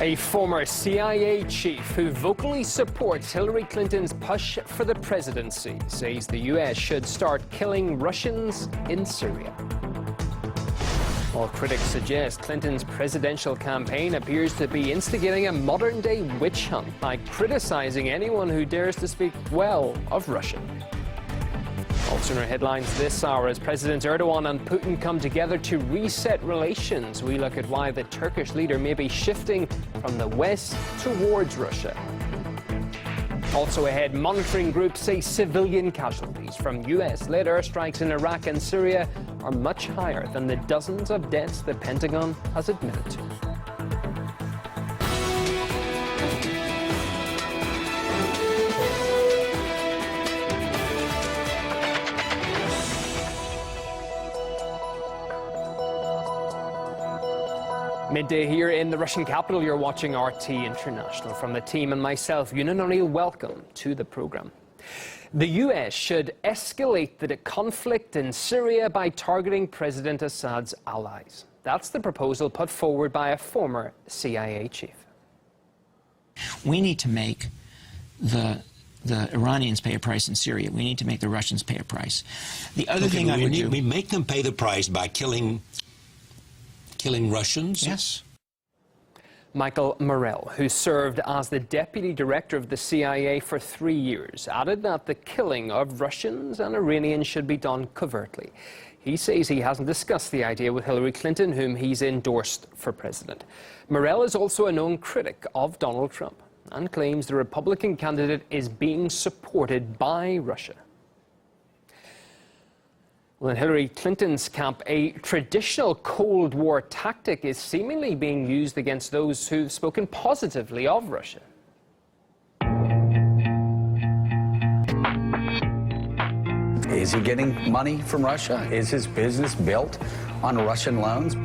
A former CIA chief who vocally supports Hillary Clinton's push for the presidency says the U.S. should start killing Russians in Syria. While critics suggest Clinton's presidential campaign appears to be instigating a modern-day witch hunt by criticizing anyone who dares to speak well of Russia. Also in our headlines this hour, as Presidents Erdogan and Putin come together to reset relations, we look at why the Turkish leader may be shifting from the West towards Russia. Also ahead, monitoring groups say civilian casualties from US-led airstrikes in Iraq and Syria are much higher than the dozens of deaths the Pentagon has admitted to. Midday here in the Russian capital, you're watching RT International. From the team and myself, Yunan O'Neill, welcome to the program. The US should escalate the conflict in Syria by targeting President Assad's allies. That's the proposal put forward by a former CIA chief. We need to make the Iranians pay a price in Syria. We need to make the Russians pay a price. The other thing I would do... We make them pay the price by killing Russians? Yes. Michael Morell, who served as the deputy director of the CIA for 3 years, added that the killing of Russians and Iranians should be done covertly. He says he hasn't discussed the idea with Hillary Clinton, whom he's endorsed for president. Morell is also a known critic of Donald Trump and claims the Republican candidate is being supported by Russia. Well, in Hillary Clinton's camp, a traditional Cold War tactic is seemingly being used against those who've spoken positively of Russia. Is he getting money from Russia? Is his business built on Russian loans?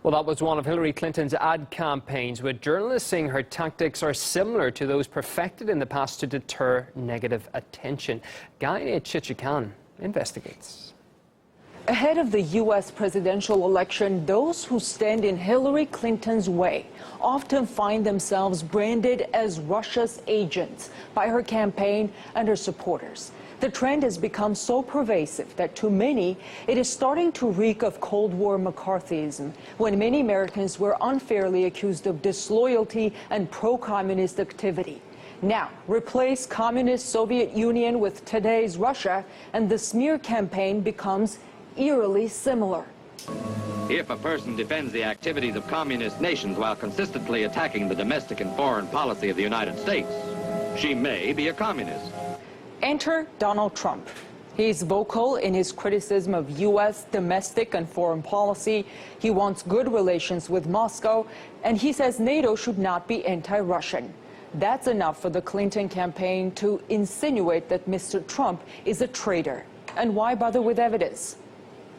Well, that was one of Hillary Clinton's ad campaigns, with journalists saying her tactics are similar to those perfected in the past to deter negative attention. Gaine Chichikan investigates. Ahead of the U.S. presidential election, those who stand in Hillary Clinton's way often find themselves branded as Russia's agents by her campaign and her supporters. The trend has become so pervasive that to many, it is starting to reek of Cold War McCarthyism, when many Americans were unfairly accused of disloyalty and pro-communist activity. Now, replace communist Soviet Union with today's Russia, and the smear campaign becomes eerily similar. If a person defends the activities of communist nations while consistently attacking the domestic and foreign policy of the United States, she may be a communist. Enter Donald Trump. He's vocal in his criticism of U.S. domestic and foreign policy. He wants good relations with Moscow, and he says NATO should not be anti-Russian. That's enough for the Clinton campaign to insinuate that Mr. Trump is a traitor. And why bother with evidence?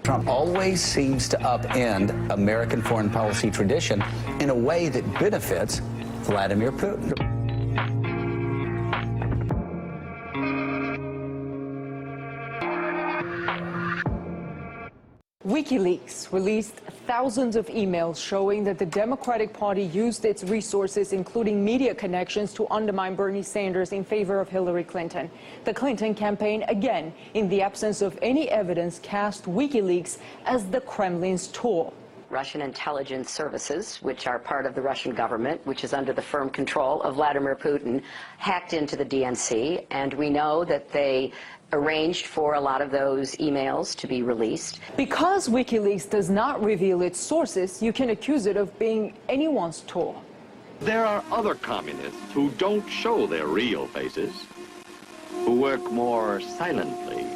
Trump always seems to upend American foreign policy tradition in a way that benefits Vladimir Putin. WikiLeaks released thousands of emails showing that the Democratic Party used its resources, including media connections, to undermine Bernie Sanders in favor of Hillary Clinton. The Clinton campaign, again, in the absence of any evidence, cast WikiLeaks as the Kremlin's tool. Russian intelligence services, which are part of the Russian government, which is under the firm control of Vladimir Putin, hacked into the DNC, and we know that they arranged for a lot of those emails to be released. Because WikiLeaks does not reveal its sources, you can accuse it of being anyone's tool. There are other communists who don't show their real faces, who work more silently.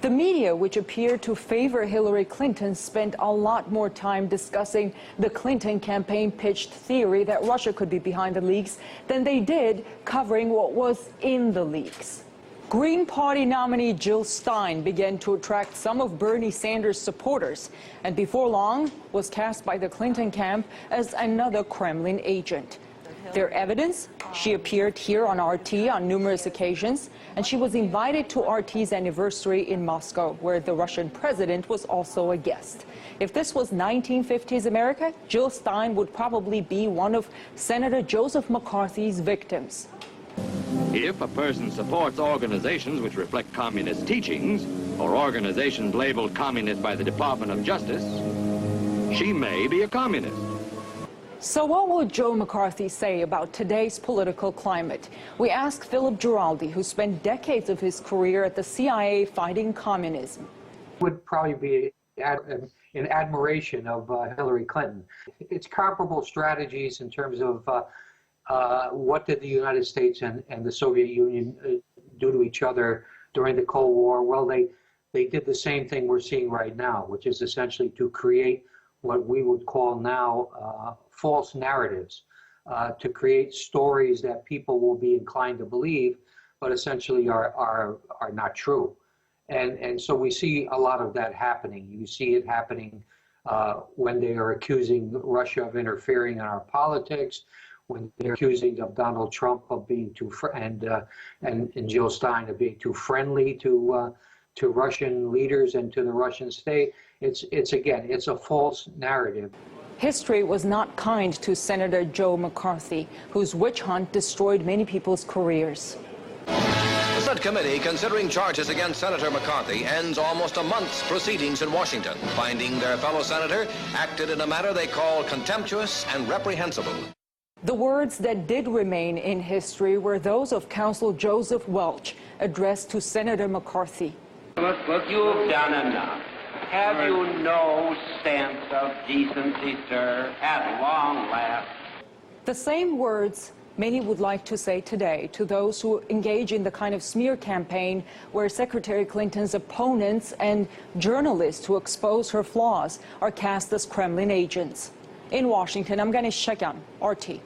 The media, which appeared to favor Hillary Clinton, spent a lot more time discussing the Clinton campaign pitched theory that Russia could be behind the leaks than they did covering what was in the leaks. Green Party nominee Jill Stein began to attract some of Bernie Sanders' supporters, and before long was cast by the Clinton camp as another Kremlin agent. Their evidence? She appeared here on RT on numerous occasions, and she was invited to RT's anniversary in Moscow, where the Russian president was also a guest. If this was 1950s America, Jill Stein would probably be one of Senator Joseph McCarthy's victims. If a person supports organizations which reflect communist teachings, or organizations labeled communist by the Department of Justice, she may be a communist. So what will Joe McCarthy say about today's political climate? We asked Philip Giraldi, who spent decades of his career at the CIA fighting communism. Would probably be in admiration of Hillary Clinton. It's comparable strategies in terms of what did the United States and the Soviet Union do to each other during the Cold War? Well, they did the same thing we're seeing right now, which is essentially to create what we would call now false narratives, to create stories that people will be inclined to believe, but essentially are not true. And so we see a lot of that happening. You see it happening when they are accusing Russia of interfering in our politics, when they're accusing of Donald Trump of being too and Jill Stein of being too friendly to Russian leaders and to the Russian state. It's again, it's a false narrative. History was not kind to Senator Joe McCarthy, whose witch hunt destroyed many people's careers. The Senate committee considering charges against Senator McCarthy ends almost a month's proceedings in Washington, finding their fellow senator acted in a manner they call contemptuous and reprehensible. The words that did remain in history were those of Counsel Joseph Welch, addressed to Senator McCarthy. Look, you've done enough. Have you no sense of decency, sir, at long last? The same words many would like to say today to those who engage in the kind of smear campaign where Secretary Clinton's opponents and journalists who expose her flaws are cast as Kremlin agents. In Washington, I'm Ganesh Shekyan, RT.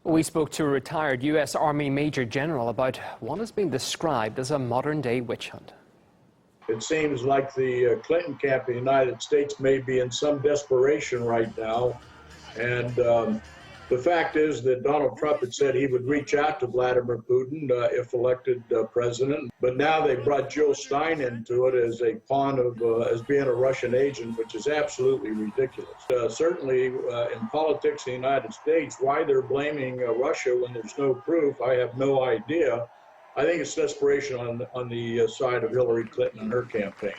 We spoke to a retired U.S. Army Major General about what has been described as a modern-day witch hunt. It seems like the Clinton camp in the United States may be in some desperation right now. And the fact is that Donald Trump had said he would reach out to Vladimir Putin if elected president. But now they brought Jill Stein into it as a pawn of, as being a Russian agent, which is absolutely ridiculous. Certainly in politics in the United States, why they're blaming Russia when there's no proof, I have no idea. I think it's desperation on the side of Hillary Clinton and her campaign.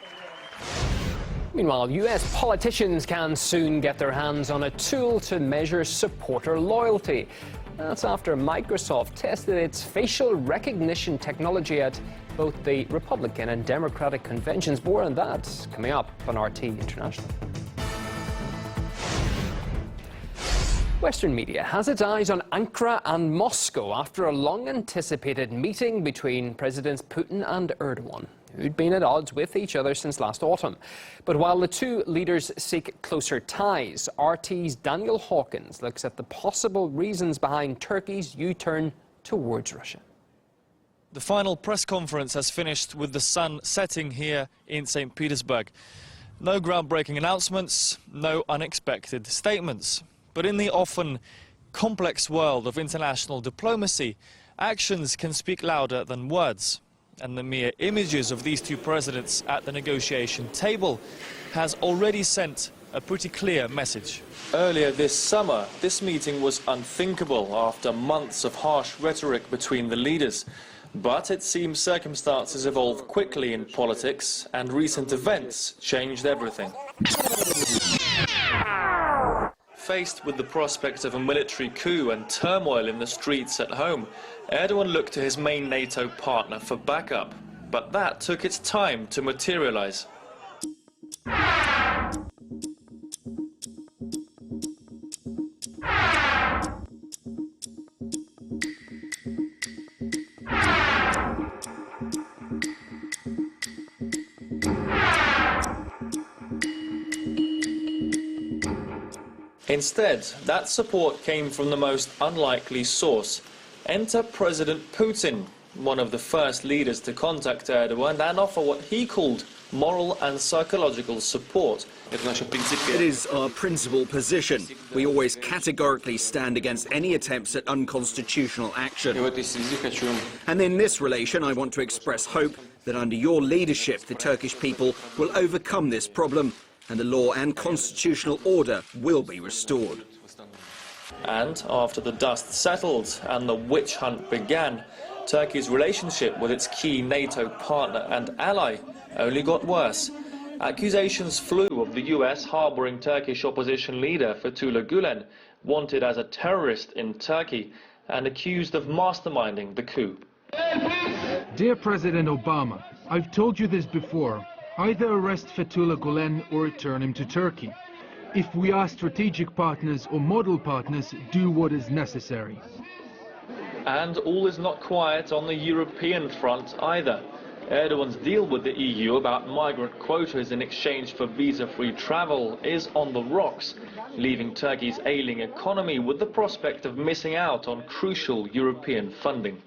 Meanwhile, U.S. politicians can soon get their hands on a tool to measure supporter loyalty. That's after Microsoft tested its facial recognition technology at both the Republican and Democratic conventions. More on that coming up on RT International. Western media has its eyes on Ankara and Moscow after a long-anticipated meeting between Presidents Putin and Erdogan, who'd been at odds with each other since last autumn. But while the two leaders seek closer ties, RT's Daniel Hawkins looks at the possible reasons behind Turkey's U-turn towards Russia. The final press conference has finished with the sun setting here in St. Petersburg. No groundbreaking announcements, no unexpected statements. But in the often complex world of international diplomacy, actions can speak louder than words. And the mere images of these two presidents at the negotiation table has already sent a pretty clear message. Earlier this summer, this meeting was unthinkable after months of harsh rhetoric between the leaders. But it seems circumstances evolve quickly in politics, and recent events changed everything. Faced with the prospect of a military coup and turmoil in the streets at home, Erdogan looked to his main NATO partner for backup. But that took its time to materialize. Instead, that support came from the most unlikely source. Enter President Putin, one of the first leaders to contact Erdogan and offer what he called moral and psychological support. It is our principal position. We always categorically stand against any attempts at unconstitutional action. And in this relation, I want to express hope that under your leadership, the Turkish people will overcome this problem and the law and constitutional order will be restored. And after the dust settled and the witch hunt began, Turkey's relationship with its key NATO partner and ally only got worse. Accusations flew of the US harboring Turkish opposition leader Fethullah Gulen, wanted as a terrorist in Turkey and accused of masterminding the coup. Dear President Obama, I've told you this before. Either arrest Fethullah Gulen or return him to Turkey. If we are strategic partners or model partners, do what is necessary. And all is not quiet on the European front either. Erdogan's deal with the EU about migrant quotas in exchange for visa-free travel is on the rocks, leaving Turkey's ailing economy with the prospect of missing out on crucial European funding.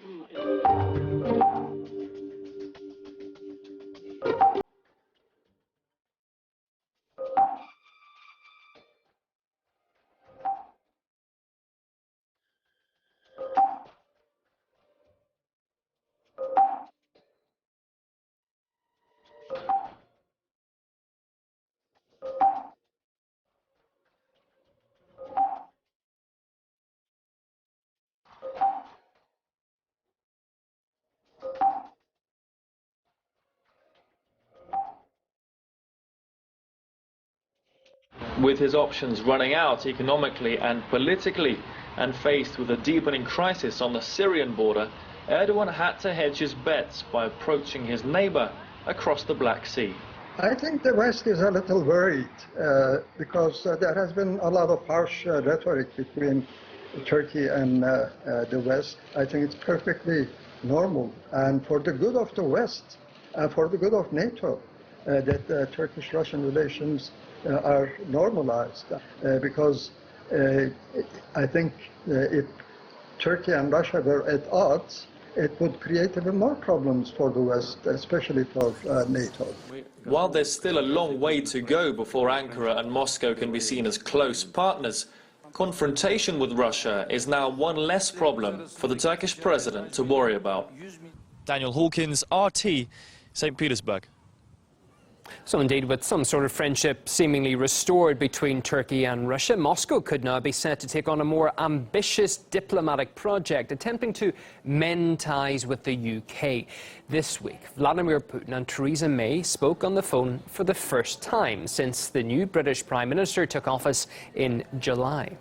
With his options running out economically and politically, and faced with a deepening crisis on the Syrian border, Erdogan had to hedge his bets by approaching his neighbor across the Black Sea. I think the West is a little worried because there has been a lot of harsh rhetoric between Turkey and the West. I think it's perfectly normal and for the good of the West and for the good of NATO that Turkish-Russian relations are normalized because I think if Turkey and Russia were at odds, it would create even more problems for the West, especially for NATO. While there's still a long way to go before Ankara and Moscow can be seen as close partners, confrontation with Russia is now one less problem for the Turkish president to worry about. Daniel Hawkins, RT, St. Petersburg. So indeed, with some sort of friendship seemingly restored between Turkey and Russia, Moscow could now be set to take on a more ambitious diplomatic project, attempting to mend ties with the UK. This week, Vladimir Putin and Theresa May spoke on the phone for the first time since the new British Prime Minister took office in July.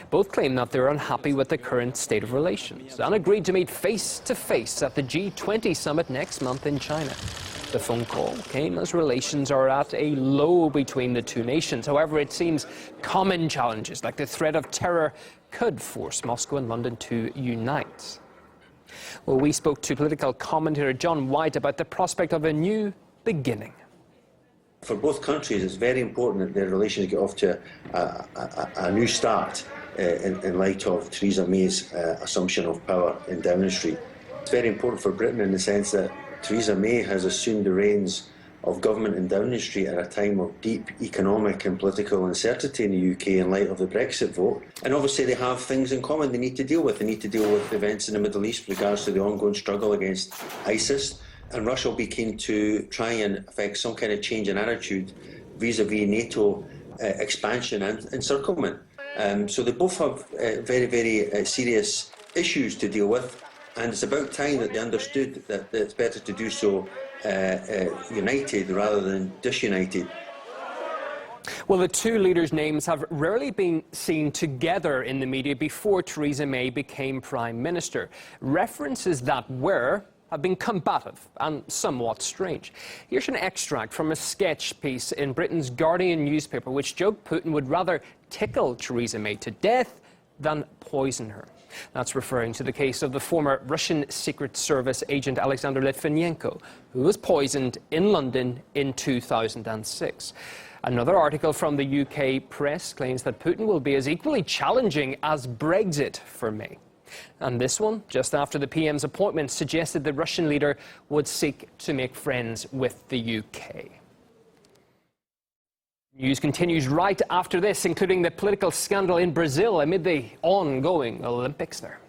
Both claim that they're unhappy with the current state of relations and agreed to meet face-to-face at the G20 summit next month in China. The phone call came as relations are at a low between the two nations. However, it seems common challenges like the threat of terror could force Moscow and London to unite. Well, we spoke to political commentator John White about the prospect of a new beginning. For both countries, it's very important that their relations get off to a new start in light of Theresa May's assumption of power in Downing Street. It's very important for Britain in the sense that Theresa May has assumed the reins of government in Downing Street at a time of deep economic and political uncertainty in the UK in light of the Brexit vote. And obviously they have things in common they need to deal with. They need to deal with events in the Middle East with regards to the ongoing struggle against ISIS. And Russia will be keen to try and affect some kind of change in attitude vis-à-vis NATO expansion and encirclement. So they both have very, very serious issues to deal with. And it's about time that they understood that it's better to do so united rather than disunited. Well, the two leaders' names have rarely been seen together in the media before Theresa May became Prime Minister. References that have been combative and somewhat strange. Here's an extract from a sketch piece in Britain's Guardian newspaper which joked Putin would rather tickle Theresa May to death than poison her. That's referring to the case of the former Russian Secret Service agent Alexander Litvinenko, who was poisoned in London in 2006. Another article from the UK press claims that Putin will be as equally challenging as Brexit for May. And this one, just after the PM's appointment, suggested the Russian leader would seek to make friends with the UK. News continues right after this, including the political scandal in Brazil amid the ongoing Olympics there.